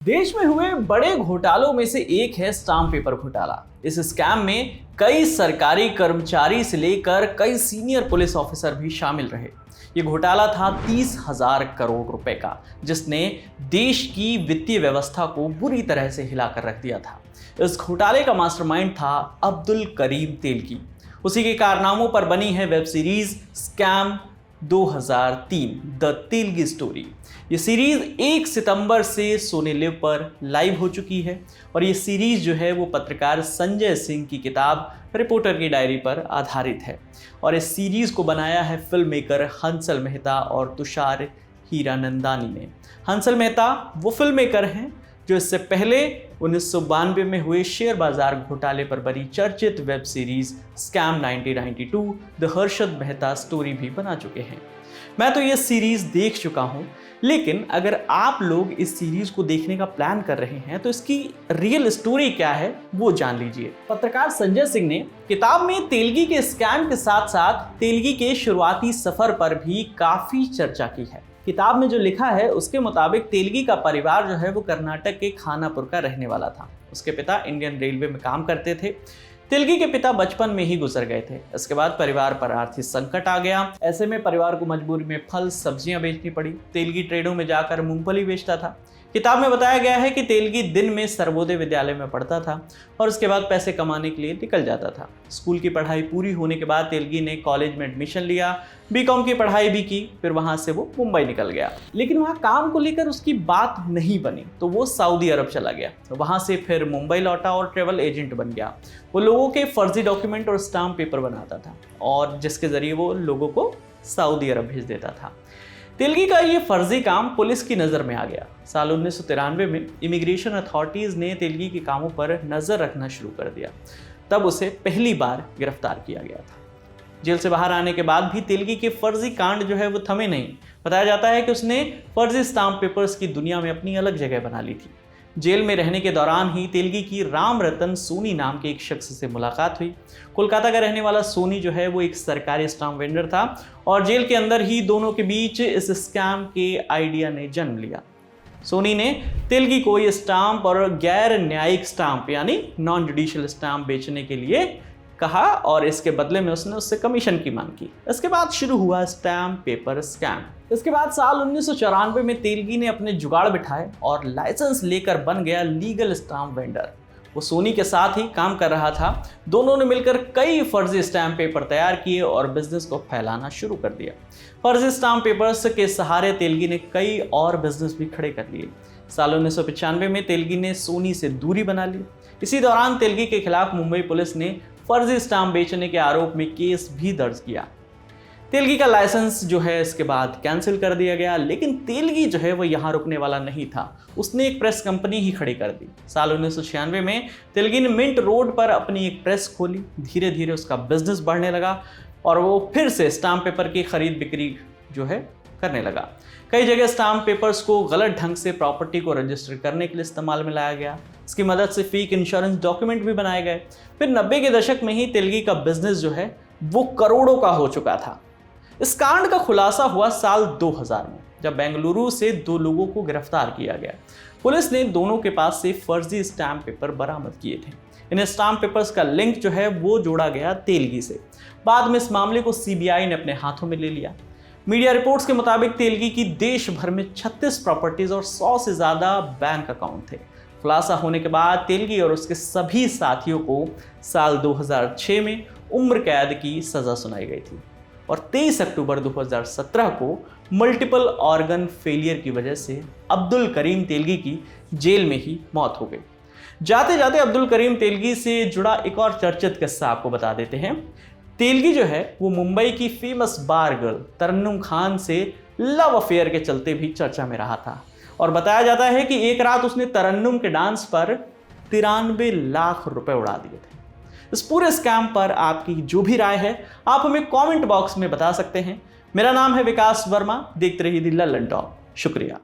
देश में हुए बड़े घोटालों में से एक है स्टाम्प पेपर घोटाला। इस स्कैम में कई सरकारी कर्मचारी से लेकर कई सीनियर पुलिस ऑफिसर भी शामिल रहे। ये घोटाला था 30,000 करोड़ रुपए का, जिसने देश की वित्तीय व्यवस्था को बुरी तरह से हिलाकर रख दिया था। इस घोटाले का मास्टरमाइंड था अब्दुल करीम तेलगी। उसी के कारनामों पर बनी है web series scam 2003 the Telgi story. ये सीरीज 1 सितंबर से सोनी लिव पर लाइव हो चुकी है और ये सीरीज जो है वो पत्रकार संजय सिंह की किताब रिपोर्टर की डायरी पर आधारित है। और इस सीरीज को बनाया है फिल्म मेकर हंसल मेहता और तुषार हीरानंदानी ने। हंसल मेहता वो फिल्म मेकर हैं जो इससे पहले 1992 में हुए शेयर बाजार घोटाले पर बनी चर्चित web series scam 1992 the Harshad Mehta story भी बना चुके हैं। मैं तो ये सीरीज देख चुका हूं, लेकिन अगर आप लोग इस सीरीज को देखने का प्लान कर रहे हैं तो इसकी रियल स्टोरी क्या है वो जान लीजिए। पत्रकार संजय सिंह ने किताब में तेलगी के स्कैम के साथ साथ तेलगी के शुरुआती सफर पर भी काफी चर्चा की है। किताब में जो लिखा है उसके मुताबिक तेलगी का परिवार जो है वो कर्नाटक के खानापुर का रहने वाला था। उसके पिता इंडियन रेलवे में काम करते थे। तेलगी के पिता बचपन में ही गुजर गए थे। इसके बाद परिवार पर आर्थिक संकट आ गया। ऐसे में परिवार को मजबूरी में फल सब्जियां बेचनी पड़ी। तेलगी ट्रेडों में जाकर मूंगफली बेचता था। किताब में बताया गया है कि तेलगी दिन में सर्वोदय विद्यालय में पढ़ता था और उसके बाद पैसे कमाने के लिए निकल जाता था। स्कूल की पढ़ाई पूरी होने के बाद तेलगी ने कॉलेज में एडमिशन लिया, बीकॉम की पढ़ाई भी की। फिर वहां से वो मुंबई निकल गया, लेकिन वहां काम को लेकर उसकी बात नहीं बनी तो वो सऊदी अरब चला गया। वहां से फिर मुंबई लौटा और ट्रेवल एजेंट बन गया। वो लोगों के फर्जी डॉक्यूमेंट और स्टाम्प पेपर बनाता था और जिसके जरिए वो लोगों को सऊदी अरब भेज देता था। तेलगी का ये फर्जी काम पुलिस की नज़र में आ गया। साल 1993 में इमिग्रेशन अथॉरिटीज़ ने तेलगी के कामों पर नज़र रखना शुरू कर दिया। तब उसे पहली बार गिरफ्तार किया गया था। जेल से बाहर आने के बाद भी तेलगी के फर्जी कांड जो है वो थमे नहीं। बताया जाता है कि उसने फर्जी स्टाम्प पेपर्स की दुनिया में अपनी अलग जगह बना ली थी। जेल में रहने के दौरान ही तेलगी की राम रतन सोनी नाम के एक शख्स से मुलाकात हुई। कोलकाता का रहने वाला सोनी जो है वो एक सरकारी स्टाम्प वेंडर था और जेल के अंदर ही दोनों के बीच इस स्कैम के आइडिया ने जन्म लिया। सोनी ने तेलगी को ये स्टाम्प और गैर न्यायिक स्टाम्प यानी नॉन जुडिशियल स्टाम्प बेचने के लिए कहा और इसके बदले में उसने उससे कमीशन की मांग की। इसके बाद शुरू हुआ स्टाम्प पेपर स्कैम। इसके बाद साल 1994 में तेलगी ने अपने जुगाड़ बिठाए और लाइसेंस लेकर बन गया लीगल स्टाम्प वेंडर। वो सोनी के साथ ही काम कर रहा था। दोनों ने मिलकर कई फर्जी स्टाम्प पेपर तैयार किए और बिजनेस को फैलाना शुरू कर दिया। फर्जी स्टाम्प पेपर्स के सहारे तेलगी ने कई और बिजनेस भी खड़े कर लिए। साल 1995 में तेलगी ने सोनी से दूरी बना ली। इसी दौरान तेलगी के खिलाफ मुंबई पुलिस ने फर्जी स्टाम्प बेचने के आरोप में केस भी दर्ज किया। तेलगी का लाइसेंस जो है इसके बाद कैंसिल कर दिया गया, लेकिन तेलगी जो है वो यहाँ रुकने वाला नहीं था। उसने एक प्रेस कंपनी ही खड़ी कर दी। साल 1996 में तेलगी ने मिंट रोड पर अपनी एक प्रेस खोली। धीरे धीरे उसका बिजनेस बढ़ने लगा और वो फिर से स्टाम्प पेपर की खरीद बिक्री जो है करने लगा। कई जगह स्टाम्प पेपर्स को गलत ढंग से प्रॉपर्टी को रजिस्टर करने के लिए इस्तेमाल में लाया गया। इसकी मदद से फेक इंश्योरेंस डॉक्यूमेंट भी बनाए गए। फिर 90 के दशक में ही तेलगी का बिजनेस जो है वो करोड़ों का हो चुका था। इस कांड का खुलासा हुआ साल 2000 में, जब बेंगलुरु से 2 लोगों को गिरफ्तार किया गया। पुलिस ने दोनों के पास से फर्जी स्टाम्प पेपर बरामद किए थे। इन स्टाम्प पेपर्स का लिंक जो है वो जोड़ा गया तेलगी से। बाद में इस मामले को सीबीआई ने अपने हाथों में ले लिया। मीडिया रिपोर्ट्स के मुताबिक तेलगी की देश भर में 36 प्रॉपर्टीज और 100 से ज्यादा बैंक अकाउंट थे। खुलासा होने के बाद तेलगी और उसके सभी साथियों को साल 2006 में उम्र कैद की सजा सुनाई गई थी और 23 अक्टूबर 2017 को मल्टीपल ऑर्गन फेलियर की वजह से अब्दुल करीम तेलगी की जेल में ही मौत हो गई। जाते जाते अब्दुल करीम तेलगी से जुड़ा एक और चर्चित किस्सा आपको बता देते हैं। तेलगी जो है वो मुंबई की फेमस बार गर्ल तरन्नुम खान से लव अफेयर के चलते भी चर्चा में रहा था और बताया जाता है कि एक रात उसने तरन्नुम के डांस पर 93 लाख रुपए उड़ा दिए थे। इस पूरे स्कैम पर आपकी जो भी राय है आप हमें कमेंट बॉक्स में बता सकते हैं। मेरा नाम है विकास वर्मा। देखते रहिए द लल्लन टॉक। शुक्रिया।